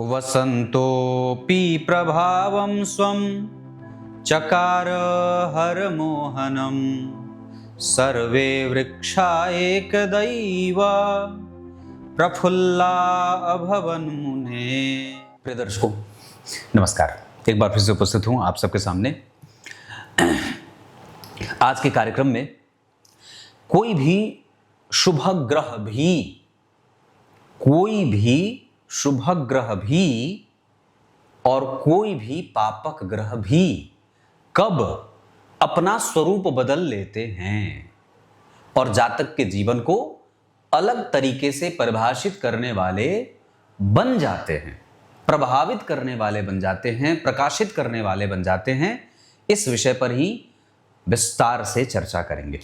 वसन्तोऽपि प्रभावं स्वं चकार हरमोहनं सर्वे वृक्षा एकदैव प्रफुल्ला अभवन् मुने। प्रिय दर्शकों नमस्कार, एक बार फिर से उपस्थित हूँ आप सबके सामने। आज के कार्यक्रम में कोई भी शुभ ग्रह भी और कोई भी पापक ग्रह भी कब अपना स्वरूप बदल लेते हैं और जातक के जीवन को अलग तरीके से परिभाषित करने वाले बन जाते हैं, प्रभावित करने वाले बन जाते हैं, प्रकाशित करने वाले बन जाते हैं, इस विषय पर ही विस्तार से चर्चा करेंगे।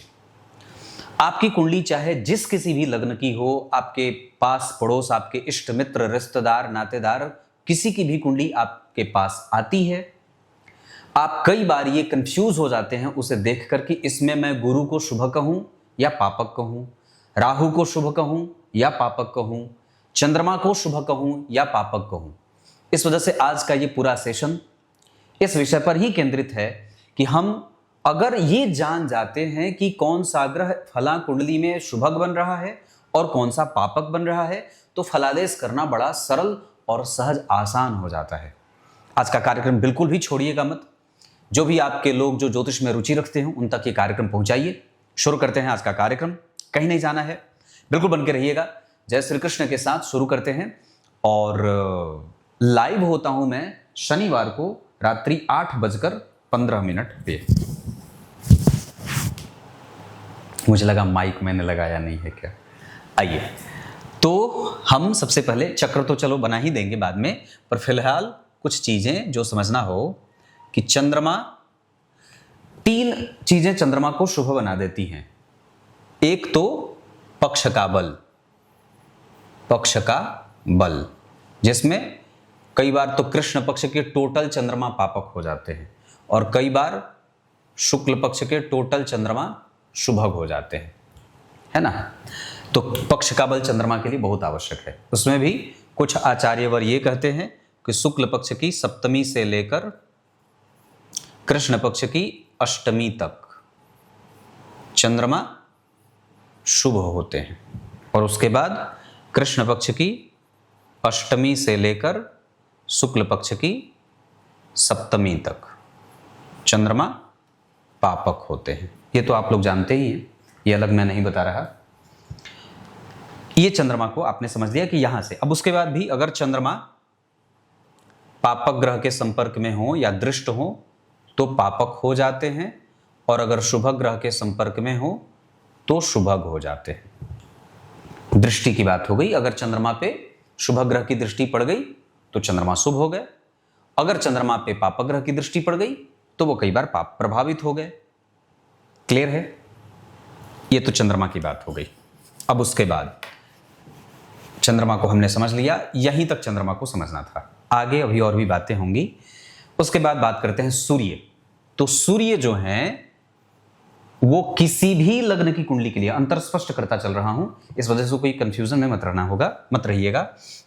आपकी कुंडली चाहे जिस किसी भी लग्न की हो, आपके पास पड़ोस, आपके इष्ट मित्र, रिश्तेदार, नातेदार, किसी की भी कुंडली आपके पास आती है, आप कई बार ये कंफ्यूज हो जाते हैं उसे देखकर कि इसमें मैं गुरु को शुभ कहूं या पापक कहूं, राहु को शुभ कहूं या पापक कहूं, चंद्रमा को शुभ कहूं या पापक कहूं। इस वजह से आज का ये पूरा सेशन इस विषय पर ही केंद्रित है कि हम अगर ये जान जाते हैं कि कौन सा ग्रह फला कुंडली में शुभक बन रहा है और कौन सा पापक बन रहा है, तो फलादेश करना बड़ा सरल और सहज आसान हो जाता है। आज का कार्यक्रम बिल्कुल भी छोड़िएगा मत। जो भी आपके लोग जो ज्योतिष में रुचि रखते हैं उन तक ये कार्यक्रम पहुंचाइए। शुरू करते हैं आज का कार्यक्रम, कहीं नहीं जाना है, बिल्कुल बन के रहिएगा। जय श्री कृष्ण के साथ शुरू करते हैं और लाइव होता हूं मैं शनिवार को रात्रि 8:15 पे। मुझे लगा माइक मैंने लगाया नहीं है क्या। आइए, तो हम सबसे पहले चक्र तो चलो बना ही देंगे बाद में, पर फिलहाल कुछ चीजें जो समझना हो कि चंद्रमा, 3 चीजें चंद्रमा को शुभ बना देती हैं। एक तो पक्ष का बल, जिसमें कई बार तो कृष्ण पक्ष के टोटल चंद्रमा पापक हो जाते हैं और कई बार शुक्ल पक्ष के टोटल चंद्रमा शुभग हो जाते हैं, है ना। तो पक्ष का बल चंद्रमा के लिए बहुत आवश्यक है। उसमें भी कुछ आचार्यवर ये कहते हैं कि शुक्ल पक्ष की सप्तमी से लेकर कृष्ण पक्ष की अष्टमी तक चंद्रमा शुभ होते हैं और उसके बाद कृष्ण पक्ष की अष्टमी से लेकर शुक्ल पक्ष की सप्तमी तक चंद्रमा पापक होते हैं। ये तो आप लोग जानते ही हैं, ये अलग मैं नहीं बता रहा। ये चंद्रमा को आपने समझ लिया कि यहां से। अब उसके बाद भी अगर चंद्रमा पापक ग्रह के संपर्क में हो या दृष्ट हो तो पापक हो जाते हैं और अगर शुभ ग्रह के संपर्क में हो तो शुभग हो जाते हैं। दृष्टि की बात हो गई, अगर चंद्रमा पे शुभ ग्रह की दृष्टि पड़ गई तो चंद्रमा शुभ हो गए, अगर चंद्रमा पे पापक ग्रह की दृष्टि पड़ गई तो वो कई बार पाप प्रभावित हो गए। क्लियर है? ये तो चंद्रमा की बात हो गई। अब उसके बाद चंद्रमा को हमने समझ लिया, यहीं तक चंद्रमा को समझना था, आगे अभी और भी बातें होंगी। उसके बाद बात करते हैं सूर्य। तो सूर्य जो है वो किसी भी लग्न की कुंडली के लिए, अंतर स्पष्ट करता चल रहा हूं, इस वजह से कोई कंफ्यूजन में मत रहिएगा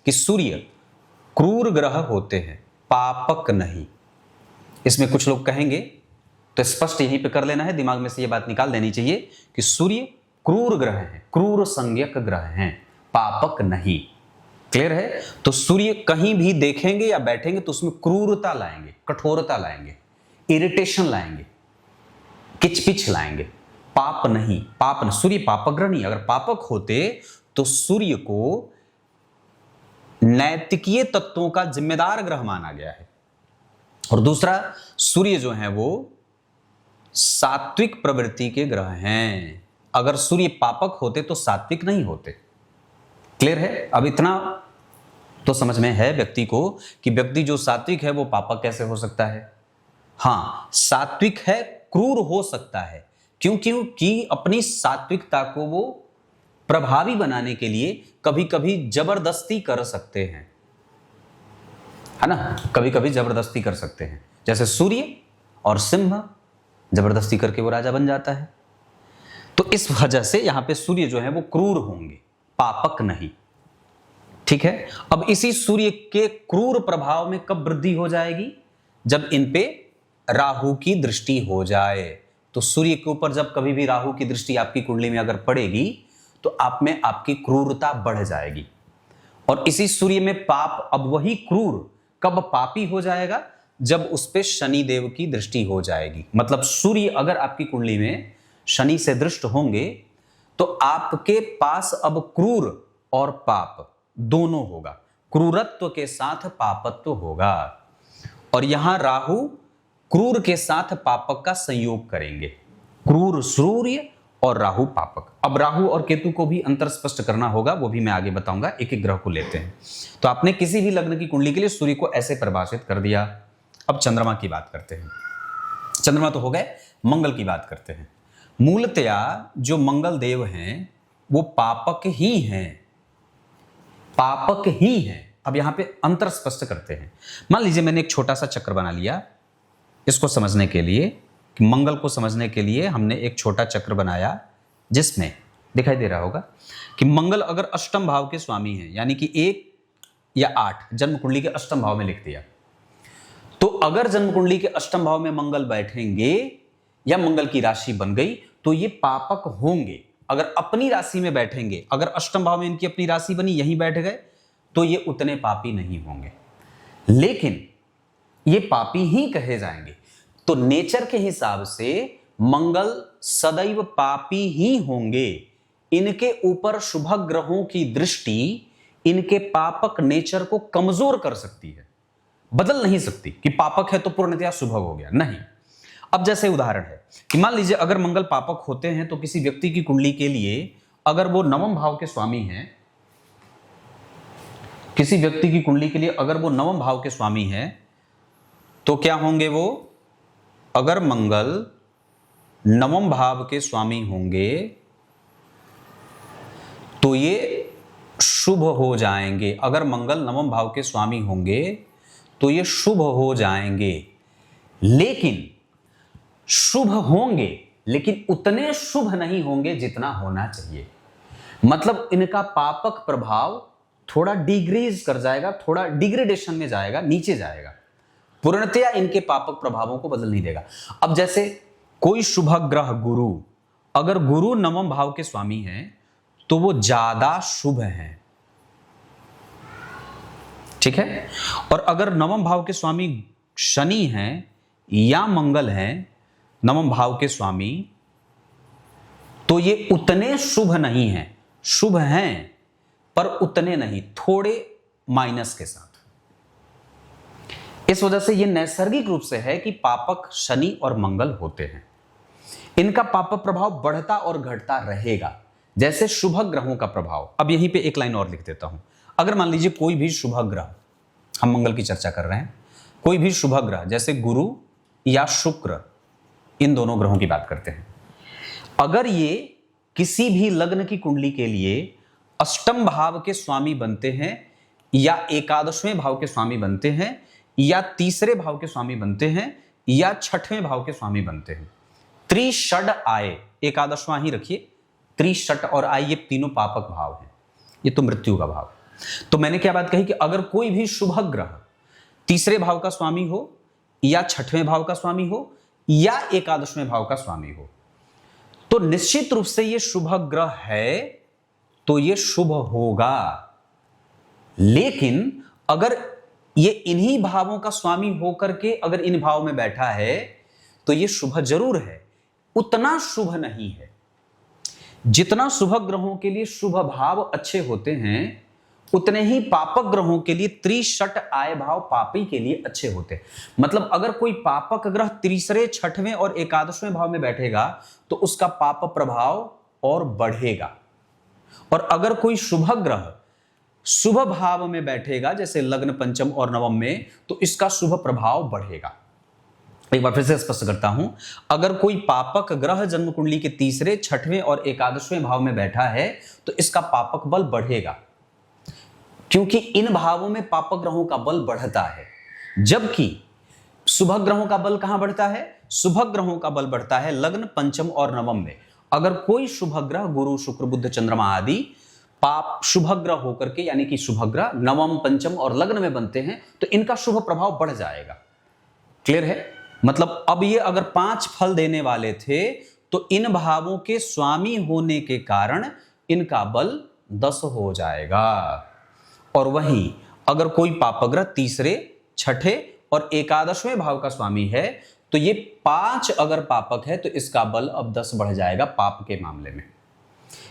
कि सूर्य क्रूर ग्रह होते हैं, पापक नहीं। इसमें कुछ लोग कहेंगे तो स्पष्ट यहीं पे कर लेना है, दिमाग में से ये बात निकाल देनी चाहिए कि सूर्य क्रूर ग्रह हैं, क्रूर संज्ञक ग्रह हैं, पापक नहीं। क्लियर है? तो सूर्य कहीं भी देखेंगे या बैठेंगे तो उसमें क्रूरता लाएंगे, कठोरता लाएंगे, इरिटेशन लाएंगे, किचपिच लाएंगे, पाप नहीं। सूर्य पापक ग्रह नहीं। अगर पापक होते तो सूर्य को नैतिकीय तत्वों का जिम्मेदार ग्रह माना गया है। और दूसरा, सूर्य जो है वो सात्विक प्रवृत्ति के ग्रह हैं। अगर सूर्य पापक होते तो सात्विक नहीं होते। क्लियर है? अब इतना तो समझ में है व्यक्ति को कि व्यक्ति जो सात्विक है वो पापक कैसे हो सकता है। हां, सात्विक है, क्रूर हो सकता है। क्योंकि अपनी सात्विकता को वो प्रभावी बनाने के लिए कभी कभी जबरदस्ती कर सकते हैं, है ना। कभी कभी जबरदस्ती कर सकते हैं, जैसे सूर्य और सिंह, जबरदस्ती करके वो राजा बन जाता है। तो इस वजह से यहां पे सूर्य जो है वो क्रूर होंगे, पापक नहीं। ठीक है। अब इसी सूर्य के क्रूर प्रभाव में कब वृद्धि हो जाएगी? जब इन पे राहु की दृष्टि हो जाए। तो सूर्य के ऊपर जब कभी भी राहु की दृष्टि आपकी कुंडली में अगर पड़ेगी तो आप में आपकी क्रूरता बढ़ जाएगी। और इसी सूर्य में पाप, अब वही क्रूर कब पापी हो जाएगा? जब उस पे शनि देव की दृष्टि हो जाएगी। मतलब सूर्य अगर आपकी कुंडली में शनि से दृष्ट होंगे तो आपके पास अब क्रूर और पाप दोनों होगा, क्रूरत्व के साथ पापत्व होगा। और यहां राहु क्रूर के साथ पापक का संयोग करेंगे, क्रूर सूर्य और राहु पापक। अब राहु और केतु को भी अंतर स्पष्ट करना होगा, वो भी मैं आगे बताऊंगा। एक एक ग्रह को लेते हैं। तो आपने किसी भी लग्न की कुंडली के लिए सूर्य को ऐसे परिभाषित कर दिया। अब चंद्रमा की बात करते हैं। चंद्रमा तो हो गए, मंगल की बात करते हैं। मूलतया जो मंगल देव हैं वो पापक ही हैं, पापक ही हैं। अब यहां पे अंतर स्पष्ट करते हैं। मान लीजिए मैंने एक छोटा सा चक्र बना लिया, इसको समझने के लिए, कि मंगल को समझने के लिए हमने एक छोटा चक्र बनाया, जिसमें दिखाई दे रहा होगा कि मंगल अगर अष्टम भाव के स्वामी हैं, यानी कि 1 या 8 जन्म कुंडली के अष्टम भाव में लिख दिया। तो अगर जन्म कुंडली के अष्टम भाव में मंगल बैठेंगे या मंगल की राशि बन गई तो ये पापक होंगे। अगर अपनी राशि में बैठेंगे, अगर अष्टम भाव में इनकी अपनी राशि बनी, यहीं बैठ गए, तो ये उतने पापी नहीं होंगे, लेकिन ये पापी ही कहे जाएंगे। तो नेचर के हिसाब से मंगल सदैव पापी ही होंगे। इनके ऊपर शुभ ग्रहों की दृष्टि इनके पापक नेचर को कमजोर कर सकती है, बदल नहीं सकती कि पापक है तो पूर्णतया शुभ हो गया, नहीं। अब जैसे उदाहरण है कि मान लीजिए अगर मंगल पापक होते हैं तो किसी व्यक्ति की कुंडली के लिए अगर वो नवम भाव के स्वामी हैं, किसी व्यक्ति की कुंडली के लिए अगर वो नवम भाव के स्वामी हैं, तो क्या होंगे वो? अगर मंगल नवम भाव के स्वामी होंगे तो ये शुभ हो जाएंगे। अगर मंगल नवम भाव के स्वामी होंगे तो ये शुभ हो जाएंगे, लेकिन शुभ होंगे लेकिन उतने शुभ नहीं होंगे जितना होना चाहिए। मतलब इनका पापक प्रभाव थोड़ा डिग्रीज कर जाएगा, थोड़ा डिग्रेडेशन में जाएगा, नीचे जाएगा, पूर्णतया इनके पापक प्रभावों को बदल नहीं देगा। अब जैसे कोई शुभ ग्रह गुरु, अगर गुरु नवम भाव के स्वामी हैं तो वो ज्यादा शुभ हैं, ठीक है। और अगर नवम भाव के स्वामी शनि हैं या मंगल हैं नवम भाव के स्वामी, तो ये उतने शुभ नहीं हैं, शुभ हैं पर उतने नहीं, थोड़े माइनस के साथ। इस वजह से यह नैसर्गिक रूप से है कि पापक शनि और मंगल होते हैं। इनका पापक प्रभाव बढ़ता और घटता रहेगा जैसे शुभ ग्रहों का प्रभाव। अब यहीं पे एक लाइन और लिख देता हूं। अगर मान लीजिए कोई भी शुभ ग्रह, हम मंगल की चर्चा कर रहे हैं, कोई भी शुभ ग्रह जैसे गुरु या शुक्र, इन दोनों ग्रहों की बात करते हैं, अगर ये किसी भी लग्न की कुंडली के लिए अष्टम भाव के स्वामी बनते हैं या एकादशवें भाव के स्वामी बनते हैं या तीसरे भाव के स्वामी बनते हैं या छठवें भाव के स्वामी बनते हैं, त्रिषड आय, एकादशवां ही रखिए, त्रिषट और आय ये तीनों पापक भाव हैं, ये तो मृत्यु का भाव। तो मैंने क्या बात कही कि अगर कोई भी शुभ ग्रह तीसरे भाव का स्वामी हो या छठवें भाव का स्वामी हो या एकादशवें भाव का स्वामी हो, तो निश्चित रूप से ये शुभ ग्रह है तो ये शुभ होगा। लेकिन अगर ये इन्हीं भावों का स्वामी होकर के अगर इन भाव में बैठा है तो ये शुभ जरूर है, उतना शुभ नहीं है। जितना शुभ ग्रहों के लिए शुभ भाव अच्छे होते हैं उतने ही पापक ग्रहों के लिए त्रिषट आय भाव पापी के लिए अच्छे होते हैं। मतलब अगर कोई पापक ग्रह तीसरे, छठवें और एकादशवें भाव में बैठेगा तो उसका पाप प्रभाव और बढ़ेगा, और अगर कोई शुभ ग्रह शुभ भाव में बैठेगा जैसे लग्न पंचम और नवम में, तो इसका शुभ प्रभाव बढ़ेगा। एक बार फिर से स्पष्ट करता हूं, अगर कोई पापक ग्रह जन्म कुंडली के तीसरे, छठवें और एकादशवें भाव में बैठा है तो इसका पापक बल बढ़ेगा, क्योंकि इन भावों में पापक ग्रहों का बल बढ़ता है। जबकि शुभ ग्रहों का बल कहां बढ़ता है? शुभ ग्रहों का बल बढ़ता है लग्न पंचम और नवम में। अगर कोई शुभ ग्रह गुरु, शुक्र, बुध, चंद्रमा आदि पाप शुभ ग्रह होकर के, यानी कि शुभ ग्रह नवम, पंचम और लग्न में बनते हैं तो इनका शुभ प्रभाव बढ़ जाएगा। क्लियर है? मतलब अब ये अगर 5 फल देने वाले थे तो इन भावों के स्वामी होने के कारण इनका बल 10 हो जाएगा। और वहीं अगर कोई पापग्रह तीसरे, छठे और एकादशवें भाव का स्वामी है तो ये 5 अगर पापक है तो इसका बल अब 10 बढ़ जाएगा पाप के मामले में,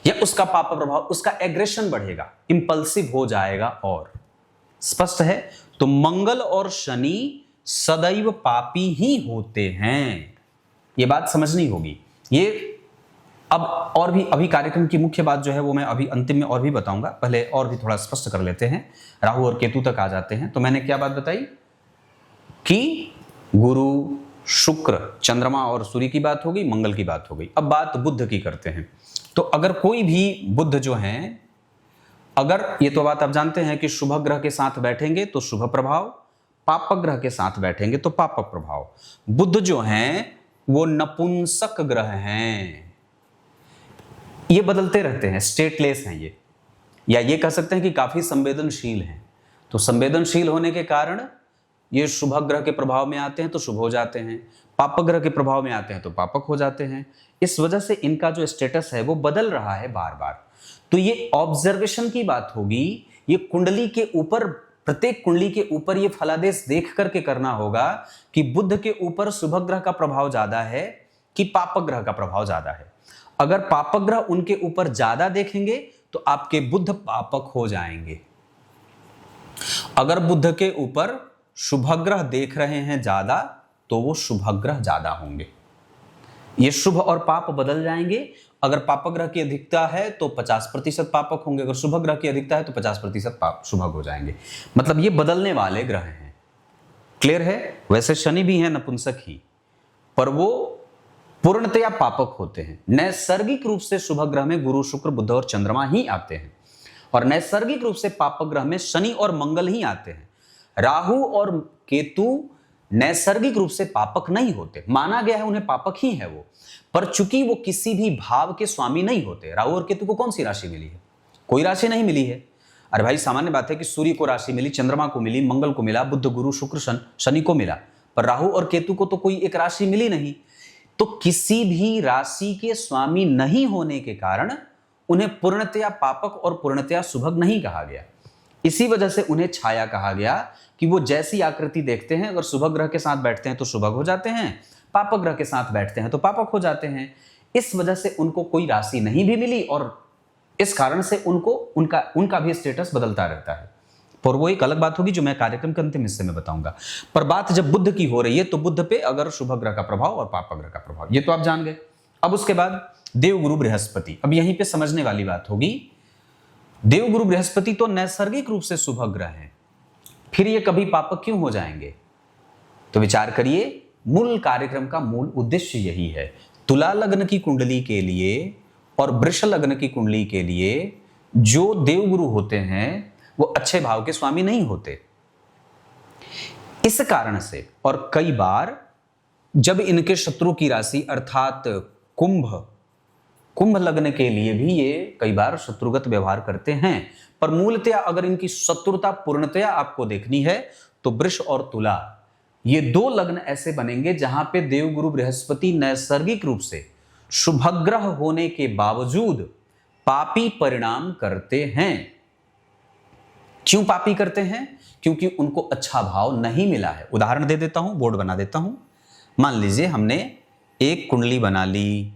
या उसका पाप प्रभाव, उसका एग्रेशन बढ़ेगा, इंपल्सिव हो जाएगा। और स्पष्ट है? तो मंगल और शनि सदैव पापी ही होते हैं, ये बात समझनी होगी। ये अब और भी अभी कार्यक्रम की मुख्य बात जो है वो मैं अभी अंतिम में और भी बताऊंगा, पहले और भी थोड़ा स्पष्ट कर लेते हैं। राहु और केतु तक आ जाते हैं। तो मैंने क्या बात बताई कि गुरु, शुक्र, चंद्रमा और सूर्य की बात हो गई, मंगल की बात हो गई। अब बात बुध की करते हैं। तो अगर कोई भी बुध जो है, अगर ये तो बात आप जानते हैं कि शुभ ग्रह के साथ बैठेंगे तो शुभ प्रभाव, पापक ग्रह के साथ बैठेंगे तो पापक प्रभाव। बुध जो हैं वो नपुंसक ग्रह हैं, ये बदलते रहते हैं, स्टेटलेस हैं ये, या ये कह सकते हैं कि काफी संवेदनशील हैं। तो संवेदनशील होने के कारण ये शुभ ग्रह के प्रभाव में आते हैं तो शुभ हो जाते हैं, पापक ग्रह के प्रभाव में आते हैं तो पापक हो जाते हैं। इस वजह से इनका जो स्टेटस है वो बदल रहा है बार बार। तो ये ऑब्जर्वेशन की बात होगी, ये कुंडली के ऊपर, प्रत्येक कुंडली के ऊपर ये फलादेश देख करके करना होगा कि बुध के ऊपर शुभ ग्रह का प्रभाव ज्यादा है कि पापक ग्रह का प्रभाव ज्यादा है। अगर पापक ग्रह उनके ऊपर ज्यादा देखेंगे तो आपके बुध पापक हो जाएंगे। अगर बुध के ऊपर शुभ ग्रह देख रहे हैं ज्यादा तो वो शुभ ग्रह ज्यादा होंगे, ये शुभ और पाप बदल जाएंगे। अगर पापक ग्रह की अधिकता है तो 50% पापक होंगे, अगर शुभ ग्रह की अधिकता है तो 50% पाप शुभ हो जाएंगे। मतलब ये बदलने वाले ग्रह हैं। क्लियर है? वैसे शनि भी है नपुंसक ही, पर वो पूर्णतया पापक होते हैं। नैसर्गिक रूप से शुभ ग्रह में गुरु, शुक्र, बुध और चंद्रमा ही आते हैं, और नैसर्गिक रूप से पापक ग्रह में शनि और मंगल ही आते हैं। राहु और केतु नैसर्गिक रूप से पापक नहीं होते, माना गया है उन्हें पापक ही है वो, पर चूंकि वो किसी भी भाव के स्वामी नहीं होते। राहु और केतु को कौन सी राशि मिली है? कोई राशि नहीं मिली है। अरे भाई सामान्य बात है कि सूर्य को राशि मिली, चंद्रमा को मिली, मंगल को मिला, बुध, गुरु, शुक्र, शनि को मिला, पर राहु और केतु को तो कोई एक राशि मिली नहीं। तो किसी भी राशि के स्वामी नहीं होने के कारण उन्हें पूर्णतया पापक और पूर्णतया शुभग नहीं कहा गया। इसी वजह से उन्हें छाया कहा गया कि वो जैसी आकृति देखते हैं, अगर शुभ ग्रह के साथ बैठते हैं तो शुभग हो जाते हैं, पापक ग्रह के साथ बैठते हैं तो पापक हो जाते हैं। इस वजह से उनको कोई राशि नहीं भी मिली और इस कारण से उनको उनका भी स्टेटस बदलता रहता है। पर वो एक अलग बात होगी जो मैं कार्यक्रम के अंतिम हिस्से में बताऊंगा। पर बात जब बुध की हो रही है तो बुध पे अगर शुभ ग्रह का प्रभाव और पापक ग्रह का प्रभाव, ये तो आप जान गए। अब उसके बाद देवगुरु बृहस्पति, अब यहीं पे समझने वाली बात होगी। देवगुरु बृहस्पति तो नैसर्गिक रूप से शुभ ग्रह है, फिर ये कभी पापक क्यों हो जाएंगे? तो विचार करिए, मूल कार्यक्रम का मूल उद्देश्य यही है। तुला लग्न की कुंडली के लिए और वृष लग्न की कुंडली के लिए जो देवगुरु होते हैं वो अच्छे भाव के स्वामी नहीं होते। इस कारण से, और कई बार जब इनके शत्रु की राशि अर्थात कुंभ लग्न के लिए भी ये कई बार शत्रुगत व्यवहार करते हैं, पर मूलतया अगर इनकी शत्रुता पूर्णतया आपको देखनी है तो वृष और तुला, ये दो लग्न ऐसे बनेंगे जहां पे देवगुरु बृहस्पति नैसर्गिक रूप से शुभग्रह होने के बावजूद पापी परिणाम करते हैं। क्यों पापी करते हैं? क्योंकि उनको अच्छा भाव नहीं मिला है। उदाहरण दे देता हूं, बोर्ड बना देता हूं। मान लीजिए हमने एक कुंडली बना ली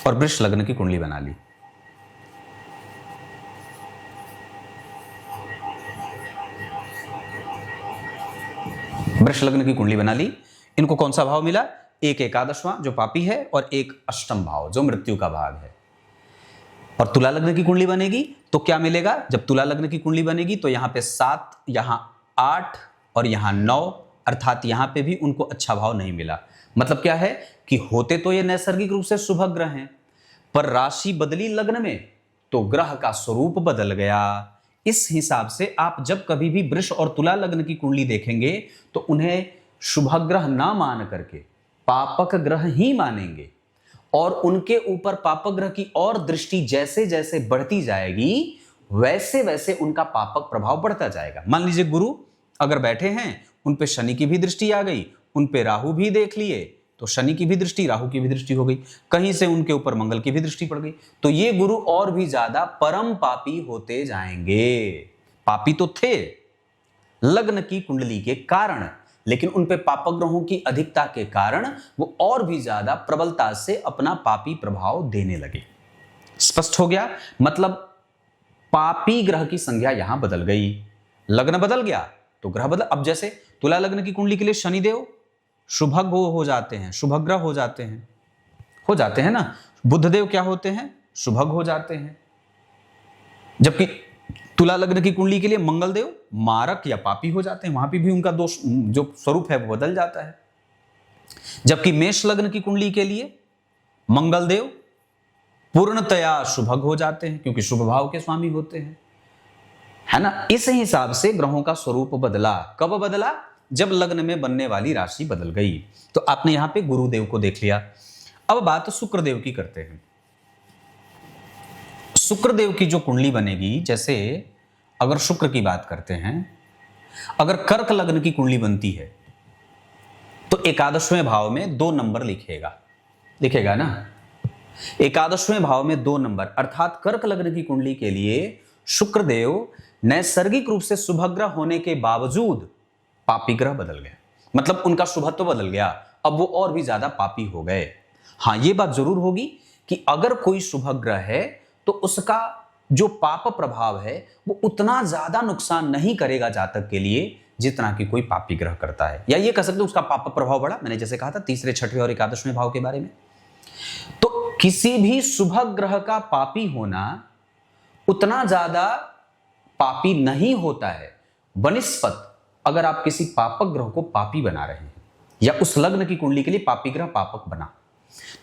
और वृष लग्न की कुंडली बना ली। वृष लग्न की कुंडली बना ली, इनको कौन सा भाव मिला? एक एकादशवां जो पापी है और एक अष्टम भाव जो मृत्यु का भाव है। और तुला लग्न की कुंडली बनेगी तो क्या मिलेगा? जब तुला लग्न की कुंडली बनेगी तो यहां पे 7, यहां 8 और यहां 9, अर्थात यहां पे भी उनको अच्छा भाव नहीं मिला। मतलब क्या है कि होते तो ये नैसर्गिक रूप से शुभ ग्रह हैं, पर राशि बदली लग्न में तो ग्रह का स्वरूप बदल गया। इस हिसाब से आप जब कभी भी वृष और तुला लग्न की कुंडली देखेंगे तो उन्हें शुभ ग्रह ना मान करके पापक ग्रह ही मानेंगे। और उनके ऊपर पापक ग्रह की और दृष्टि जैसे जैसे बढ़ती जाएगी वैसे वैसे उनका पापक प्रभाव बढ़ता जाएगा। मान लीजिए गुरु अगर बैठे हैं, उन पे शनि की भी दृष्टि आ गई, उन पे राहु भी देख लिए, तो शनि की भी दृष्टि, राहु की भी दृष्टि हो गई, कहीं से उनके ऊपर मंगल की भी दृष्टि पड़ गई, तो ये गुरु और भी ज्यादा परम पापी होते जाएंगे। पापी तो थे लग्न की कुंडली के कारण, लेकिन उन पे पापक ग्रहों की अधिकता के कारण वो और भी ज्यादा प्रबलता से अपना पापी प्रभाव देने लगे। स्पष्ट हो गया? मतलब पापी ग्रह की संज्ञा यहां बदल गई, लग्न बदल गया तो ग्रह बदल। अब जैसे तुला लग्न की कुंडली के लिए शनिदेव शुभग्रह हो जाते हैं, शुभग्रह हो जाते हैं ना। बुधदेव क्या होते हैं? शुभग्रह हो जाते हैं। जबकि तुला लग्न की कुंडली के लिए मंगल देव मारक या पापी हो जाते हैं, वहां पे भी उनका दोष जो स्वरूप है वो बदल जाता है। जबकि मेष लग्न की कुंडली के लिए मंगल देव पूर्णतया शुभग्रह हो जाते हैं, क्योंकि शुभ भाव के स्वामी होते हैं, है ना। इस हिसाब से ग्रहों का स्वरूप बदला। कब बदला? जब लग्न में बनने वाली राशि बदल गई। तो आपने यहां पे गुरुदेव को देख लिया। अब बात शुक्रदेव की करते हैं। शुक्रदेव की जो कुंडली बनेगी, जैसे अगर शुक्र की बात करते हैं, अगर कर्क लग्न की कुंडली बनती है तो एकादशवें भाव में 2 नंबर लिखेगा ना। एकादशवें भाव में 2 नंबर, अर्थात कर्क लग्न की कुंडली के लिए शुक्रदेव नैसर्गिक रूप से शुभग्रह होने के बावजूद पापी ग्रह बदल गए, मतलब उनका शुभत्व बदल गया, अब वो और भी ज्यादा पापी हो गए। हां, ये बात जरूर होगी कि अगर कोई शुभग्रह है तो उसका जो पाप प्रभाव है वो उतना ज्यादा नुकसान नहीं करेगा जातक के लिए जितना कि कोई पापी ग्रह करता है, या ये कह सकते हो उसका पाप प्रभाव बढ़ा। मैंने जैसे कहा था तीसरे, छठवें और एकादशवें भाव के बारे में। तो किसी भी शुभ ग्रह का पापी होना उतना ज्यादा पापी नहीं होता है बनिस्पत अगर आप किसी पापक ग्रह को पापी बना रहे हैं, या उस लग्न की कुंडली के लिए पापी ग्रह पापक बना।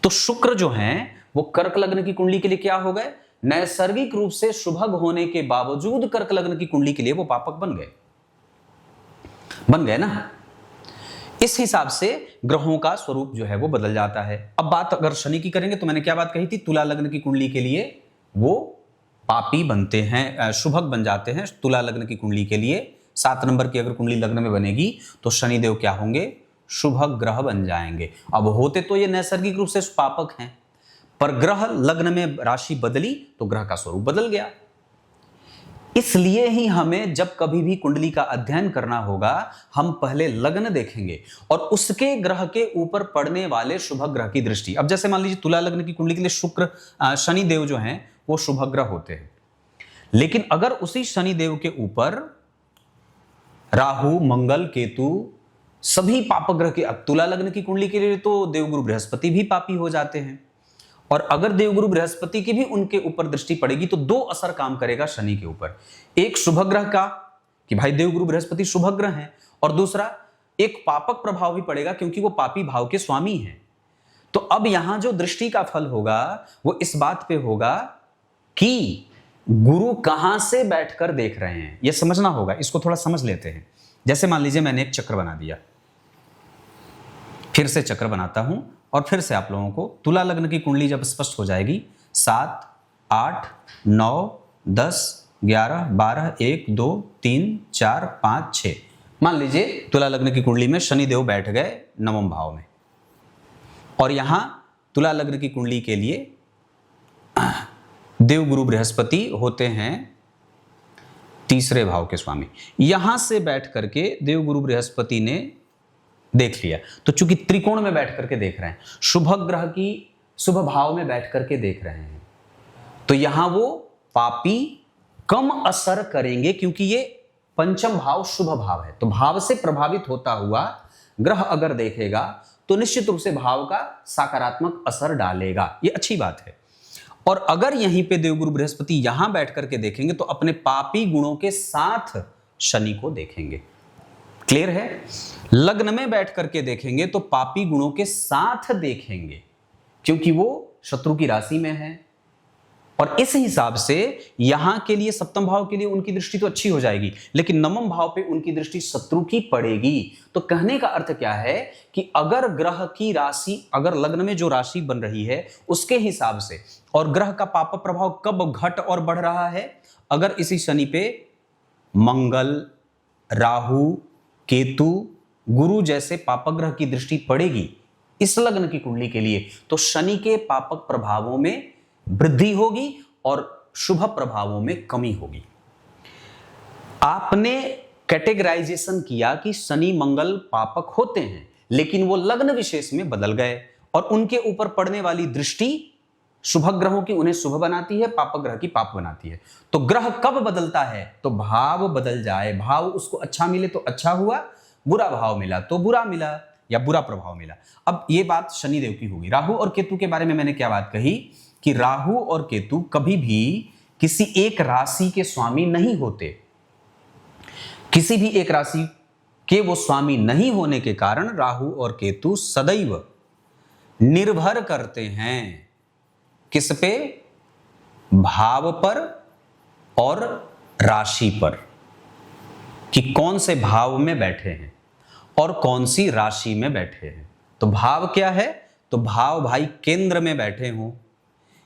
तो शुक्र जो हैं वो कर्क लग्न की कुंडली के लिए क्या हो गए? नैसर्गिक रूप से शुभग्रह होने के बावजूद कर्क लग्न की कुंडली के लिए वो पापक बन गए ना। इस हिसाब से ग्रहों का स्वरूप जो है वो बदल जाता है। अब बात अगर शनि की करेंगे तो मैंने क्या बात कही थी? तुला लग्न की कुंडली के लिए वो पापी बनते हैं, शुभक बन जाते हैं। तुला लग्न की कुंडली के लिए 7 नंबर की अगर कुंडली लग्न में बनेगी तो शनिदेव क्या होंगे? शुभक ग्रह बन जाएंगे। अब होते तो ये नैसर्गिक रूप से पापक हैं, पर ग्रह लग्न में राशि बदली तो ग्रह का स्वरूप बदल गया। इसलिए ही हमें जब कभी भी कुंडली का अध्ययन करना होगा, हम पहले लग्न देखेंगे और उसके ग्रह के ऊपर पड़ने वाले शुभ ग्रह की दृष्टि। अब जैसे मान लीजिए तुला लग्न की कुंडली के लिए शुक्र, शनि देव जो हैं वो शुभ ग्रह होते हैं, लेकिन अगर उसी शनि देव के ऊपर राहु, मंगल, केतु सभी पाप ग्रह के, अब तुला लग्न की कुंडली के लिए तो देवगुरु बृहस्पति भी पापी हो जाते हैं, और अगर देवगुरु बृहस्पति की भी उनके ऊपर दृष्टि पड़ेगी तो 2 असर काम करेगा शनि के ऊपर। एक शुभ ग्रह का कि भाई देवगुरु बृहस्पति शुभ ग्रह हैं, और दूसरा एक पापक प्रभाव भी पड़ेगा क्योंकि वो पापी भाव के स्वामी हैं। तो अब यहां जो दृष्टि का फल होगा वो इस बात पे होगा कि गुरु कहां से बैठकर देख रहे हैं, यह समझना होगा। इसको थोड़ा समझ लेते हैं। जैसे मान लीजिए मैंने एक चक्र बना दिया, फिर से चक्र बनाता हूं और फिर से आप लोगों को तुला लग्न की कुंडली जब स्पष्ट हो जाएगी, 7, 8, 9, 10, 11, 12, 1, 2, 3, 4, 5, 6, मान लीजिए तुला लग्न की कुंडली में शनिदेव बैठ गए 9वें भाव में, और यहां तुला लग्न की कुंडली के लिए देवगुरु बृहस्पति होते हैं 3रे भाव के स्वामी। यहां से बैठ करके देवगुरु बृहस्पति ने देख लिया, तो चूंकि त्रिकोण में बैठ करके देख रहे हैं, शुभ ग्रह की शुभ भाव में बैठ करके देख रहे हैं, तो यहां वो पापी कम असर करेंगे क्योंकि ये पंचम भाव शुभ भाव है। तो भाव से प्रभावित होता हुआ ग्रह अगर देखेगा तो निश्चित रूप से भाव का सकारात्मक असर डालेगा, ये अच्छी बात है। और अगर यहीं पे देवगुरु बृहस्पति यहां बैठ करके देखेंगे तो अपने पापी गुणों के साथ शनि को देखेंगे। क्लियर है? लग्न में बैठ करके देखेंगे तो पापी गुणों के साथ देखेंगे क्योंकि वो शत्रु की राशि में है, और इस हिसाब से यहां के लिए सप्तम भाव के लिए उनकी दृष्टि तो अच्छी हो जाएगी, लेकिन नवम भाव पे उनकी दृष्टि शत्रु की पड़ेगी। तो कहने का अर्थ क्या है कि अगर ग्रह की राशि, अगर लग्न में जो राशि बन रही है उसके हिसाब से, और ग्रह का पाप प्रभाव कब घट और बढ़ रहा है, अगर इसी शनि पे मंगल, राहु, केतु, गुरु जैसे पापक ग्रह की दृष्टि पड़ेगी इस लग्न की कुंडली के लिए, तो शनि के पापक प्रभावों में वृद्धि होगी और शुभ प्रभावों में कमी होगी। आपने कैटेगराइजेशन किया कि शनि मंगल पापक होते हैं, लेकिन वो लग्न विशेष में बदल गए और उनके ऊपर पड़ने वाली दृष्टि शुभ ग्रहों की उन्हें शुभ बनाती है, पापक ग्रह की पाप बनाती है। तो ग्रह कब बदलता है, तो भाव बदल जाए, भाव उसको अच्छा मिले तो अच्छा हुआ, बुरा भाव मिला तो बुरा मिला या बुरा प्रभाव मिला। अब ये बात शनिदेव की होगी। राहु और केतु के बारे में मैंने क्या बात कही कि राहु और केतु कभी भी किसी एक राशि के स्वामी नहीं होते। किसी भी एक राशि के वो स्वामी नहीं होने के कारण राहु और केतु सदैव निर्भर करते हैं किस पे, भाव पर और राशि पर, कि कौन से भाव में बैठे हैं और कौन सी राशि में बैठे हैं। तो भाव क्या है, तो भाव भाई केंद्र में बैठे हों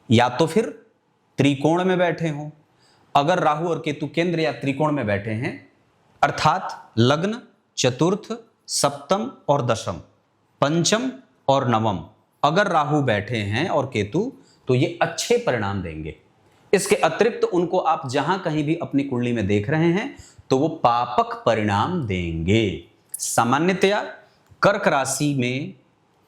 या तो फिर त्रिकोण में बैठे हों। अगर राहु और केतु केंद्र या त्रिकोण में बैठे हैं, अर्थात लग्न, चतुर्थ, सप्तम और दशम, पंचम और नवम, अगर राहु बैठे हैं और केतु, तो ये अच्छे परिणाम देंगे। इसके अतिरिक्त उनको आप जहां कहीं भी अपनी कुंडली में देख रहे हैं तो वो पापक परिणाम देंगे। सामान्यतया कर्क राशि में,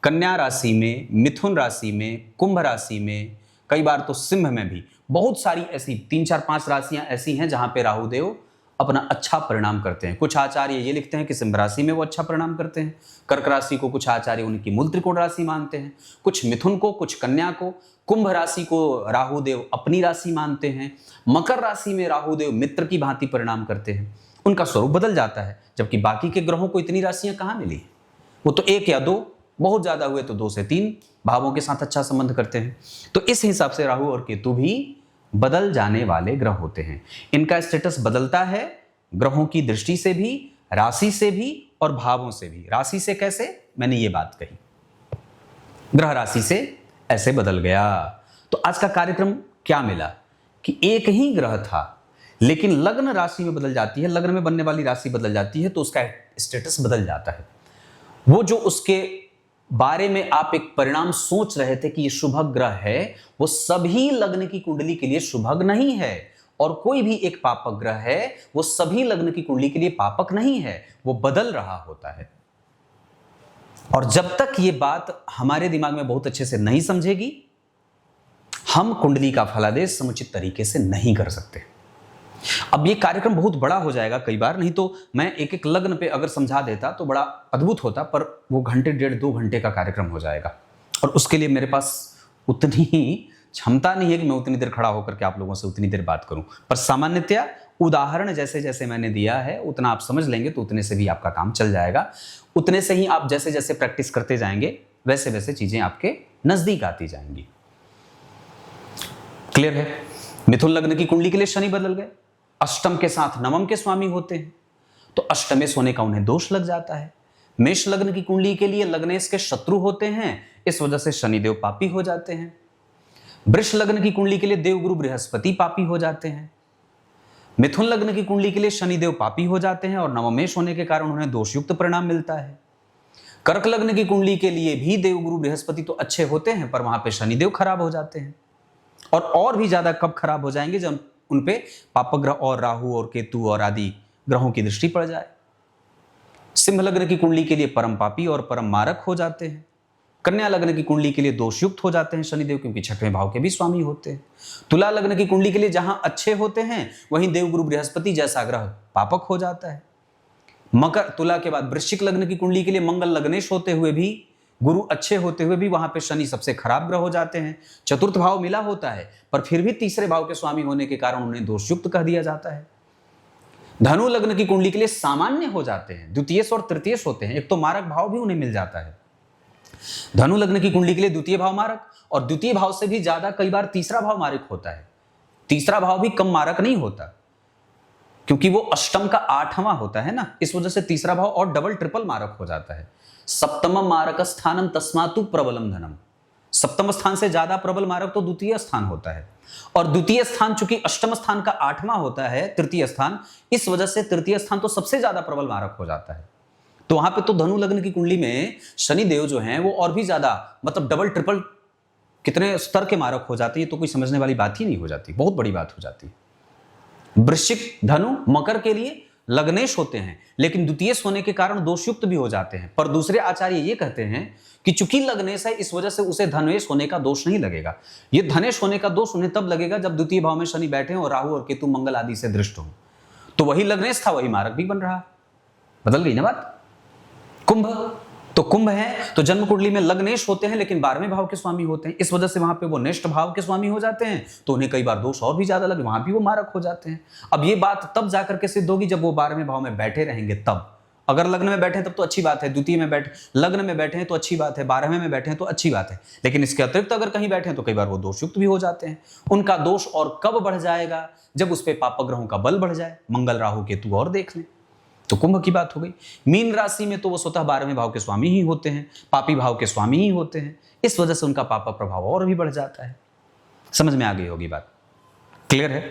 कन्या राशि में, मिथुन राशि में, कुंभ राशि में, कई बार तो सिंह में भी बहुत सारी ऐसी 3, 4, 5 राशियां ऐसी हैं जहां पे राहुदेव अपना अच्छा परिणाम करते हैं। कुछ आचार्य ये लिखते हैं कि सिंह राशि में वो अच्छा परिणाम करते हैं। कर्क राशि को कुछ आचार्य उनकी मूल त्रिकोण राशि मानते हैं, कुछ मिथुन को, कुछ कन्या को, कुंभ राशि को राहुदेव अपनी राशि मानते हैं, मकर राशि में राहुदेव मित्र की भांति परिणाम करते हैं। उनका स्वरूप बदल जाता है, जबकि बाकी के ग्रहों को इतनी राशियां कहां मिली, वो तो 1 या 2, बहुत ज्यादा हुए तो 2 से 3 भावों के साथ अच्छा संबंध करते हैं। तो इस हिसाब से राहु और केतु भी बदल जाने वाले ग्रह होते हैं। इनका स्टेटस बदलता है ग्रहों की दृष्टि से भी, राशि से भी और भावों से भी। राशि से कैसे, मैंने ये बात कही, ग्रह राशि से ऐसे बदल गया। तो आज का कार्यक्रम क्या मिला कि एक ही ग्रह था लेकिन लग्न राशि में बदल जाती है, लग्न में बनने वाली राशि बदल जाती है तो उसका स्टेटस बदल जाता है। वो जो उसके बारे में आप एक परिणाम सोच रहे थे कि ये शुभग ग्रह है, वो सभी लग्न की कुंडली के लिए शुभग नहीं है, और कोई भी एक पापक ग्रह है वो सभी लग्न की कुंडली के लिए पापक नहीं है, वो बदल रहा होता है। और जब तक ये बात हमारे दिमाग में बहुत अच्छे से नहीं समझेगी, हम कुंडली का फलादेश समुचित तरीके से नहीं कर सकते। अब ये कार्यक्रम बहुत बड़ा हो जाएगा कई बार, नहीं तो मैं एक एक लग्न पे अगर समझा देता तो बड़ा अद्भुत होता, पर वो घंटे, 1.5-2 घंटे का कार्यक्रम हो जाएगा और उसके लिए मेरे पास उतनी क्षमता नहीं है कि मैं उतनी देर खड़ा होकर के आप लोगों से उतनी देर बात करूं। पर सामान्यतया उदाहरण जैसे जैसे मैंने दिया है उतना आप समझ लेंगे तो उतने से भी आपका काम चल जाएगा। उतने से ही आप जैसे जैसे प्रैक्टिस करते जाएंगे वैसे वैसे चीजें आपके नजदीक आती जाएंगी। क्लियर है? मिथुन लग्न की कुंडली के लिए शनि बदल गए, अष्टम के साथ नवम के स्वामी होते हैं तो अष्टमेश होने का उन्हें दोष लग जाता है। मेष लग्न की कुंडली के लिए लग्नेश के शत्रु होते हैं, इस वजह से शनिदेव पापी हो जाते हैं। वृष लग्न की कुंडली के लिए देवगुरु बृहस्पति पापी हो जाते हैं। मिथुन लग्न की कुंडली के लिए शनिदेव पापी हो जाते हैं और नवमेश होने के कारण उन्हें दोषयुक्त परिणाम मिलता है। कर्क लग्न की कुंडली के लिए भी देवगुरु बृहस्पति तो अच्छे होते हैं पर वहां पे शनिदेव खराब हो जाते हैं, और भी ज्यादा कब खराब हो जाएंगे जब उन पे पापक ग्रह और राहु और केतु और आदि ग्रहों की दृष्टि पड़ जाए। सिंह लग्न की कुंडली के लिए परम पापी और परम मारक हो जाते हैं। कन्या लग्न की कुंडली के लिए दोषयुक्त हो जाते हैं शनिदेव, क्योंकि 6वें भाव के भी स्वामी होते हैं। तुला लग्न की कुंडली के लिए जहां अच्छे होते हैं वहीं देवगुरु बृहस्पति जैसा ग्रह पापक हो जाता है। मकर, तुला के बाद वृश्चिक लग्न की कुंडली के लिए मंगल लग्नेश होते हुए भी, गुरु अच्छे होते हुए भी वहां पे शनि सबसे खराब ग्रह हो जाते हैं। चतुर्थ भाव मिला होता है पर फिर भी तीसरे भाव के स्वामी होने के कारण उन्हें दोषयुक्त कह दिया जाता है। धनु लग्न की कुंडली के लिए सामान्य हो जाते हैं, द्वितीयेश और तृतीयेश होते हैं, एक तो मारक भाव भी उन्हें मिल जाता है। धनु लग्न की कुंडली के लिए द्वितीय भाव मारक और द्वितीय भाव से भी ज्यादा कई बार तीसरा भाव मारक होता है। तीसरा भाव भी कम मारक नहीं होता, क्योंकि वो अष्टम का 8वां होता है ना, इस वजह से तीसरा भाव और डबल ट्रिपल मारक हो जाता है। सप्तम मारक स्थानम तस्मातु प्रबलम धनम। सप्तम स्थान से ज्यादा प्रबल मारक तो द्वितीय स्थान होता है, और द्वितीय स्थान चूंकि अष्टम स्थान का 8वां होता है, तृतीय स्थान, इस वजह से तृतीय स्थान तो सबसे ज्यादा प्रबल मारक हो जाता है। तो वहां पे तो धनु लग्न की कुंडली में शनि देव जो हैं वो और भी ज्यादा, मतलब डबल ट्रिपल कितने स्तर के मारक हो जाते हैं, तो कोई समझने वाली बात ही नहीं हो जाती, बहुत बड़ी बात हो जाती। वृश्चिक, धनु, मकर के लिए लग्नेश होते हैं, लेकिन द्वितीय होने के कारण दोषयुक्त भी हो जाते हैं। पर दूसरे आचार्य ये कहते हैं कि चूंकि लग्नेश है, इस वजह से उसे धनेश होने का दोष नहीं लगेगा। ये धनेश होने का दोष उन्हें तब लगेगा जब द्वितीय भाव में शनि बैठे और राहु और केतु मंगल आदि से दृष्ट हो। तो वही लग्नेश था, वही मारक भी बन रहा। बदल गई ना बात। कुंभ, तो कुंभ है तो जन्म कुंडली में लग्नेश होते हैं, लेकिन 12वें भाव के स्वामी होते हैं, इस वजह से वहां पे वो नेष्ट भाव के स्वामी हो जाते हैं, तो उन्हें कई बार दोष और भी ज्यादा लगे, वहां भी वो मारक हो जाते हैं। अब ये बात तब जाकर के सिद्ध होगी जब वो 12वें भाव में बैठे रहेंगे तब। अगर लग्न में बैठे तब तो अच्छी बात है, द्वितीय में बैठे, लग्न में बैठे हैं तो अच्छी बात है, 12वें में बैठे हैं तो अच्छी बात है, लेकिन इसके अतिरिक्त अगर कहीं बैठे हैं तो कई बार वो दोषयुक्त भी हो जाते हैं। उनका दोष और कब बढ़ जाएगा? जब उस पे पाप ग्रहों का बल बढ़ जाए, मंगल, राहु, केतु और देख लें। तो कुंभ की बात हो गई। मीन राशि में तो वो स्वतः 12वें भाव के स्वामी ही होते हैं, पापी भाव के स्वामी ही होते हैं, इस वजह से उनका पापा प्रभाव और भी बढ़ जाता है। समझ में आ गई होगी बात, क्लियर है?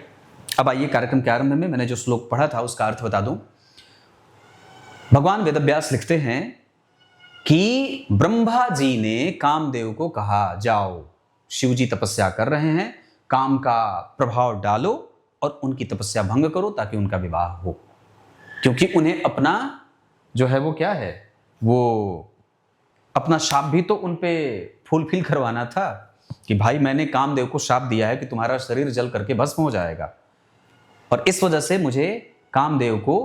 अब आइए कार्यक्रम के आरंभ में मैंने जो श्लोक पढ़ा था उसका अर्थ बता दूं। भगवान वेदव्यास लिखते हैं कि ब्रह्मा जी ने कामदेव को कहा, जाओ, शिव जी तपस्या कर रहे हैं, काम का प्रभाव डालो और उनकी तपस्या भंग करो ताकि उनका विवाह हो। क्योंकि उन्हें अपना जो है वो क्या है, वो अपना शाप भी तो उन पे फुलफिल करवाना था कि भाई मैंने कामदेव को शाप दिया है कि तुम्हारा शरीर जल करके भस्म हो जाएगा, और इस वजह से मुझे कामदेव को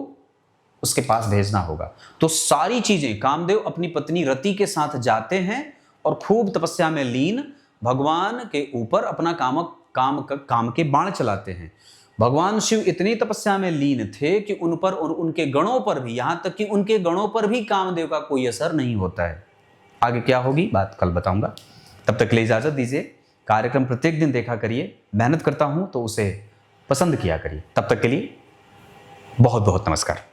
उसके पास भेजना होगा। तो सारी चीजें, कामदेव अपनी पत्नी रति के साथ जाते हैं और खूब तपस्या में लीन भगवान के ऊपर अपना काम के बाण चलाते हैं। भगवान शिव इतनी तपस्या में लीन थे कि उन पर और उनके गणों पर भी, यहां तक कि उनके गणों पर भी कामदेव का कोई असर नहीं होता है। आगे क्या होगी बात कल बताऊंगा, तब तक के लिए इजाजत दीजिए। कार्यक्रम प्रत्येक दिन देखा करिए, मेहनत करता हूं तो उसे पसंद किया करिए। तब तक के लिए बहुत बहुत नमस्कार।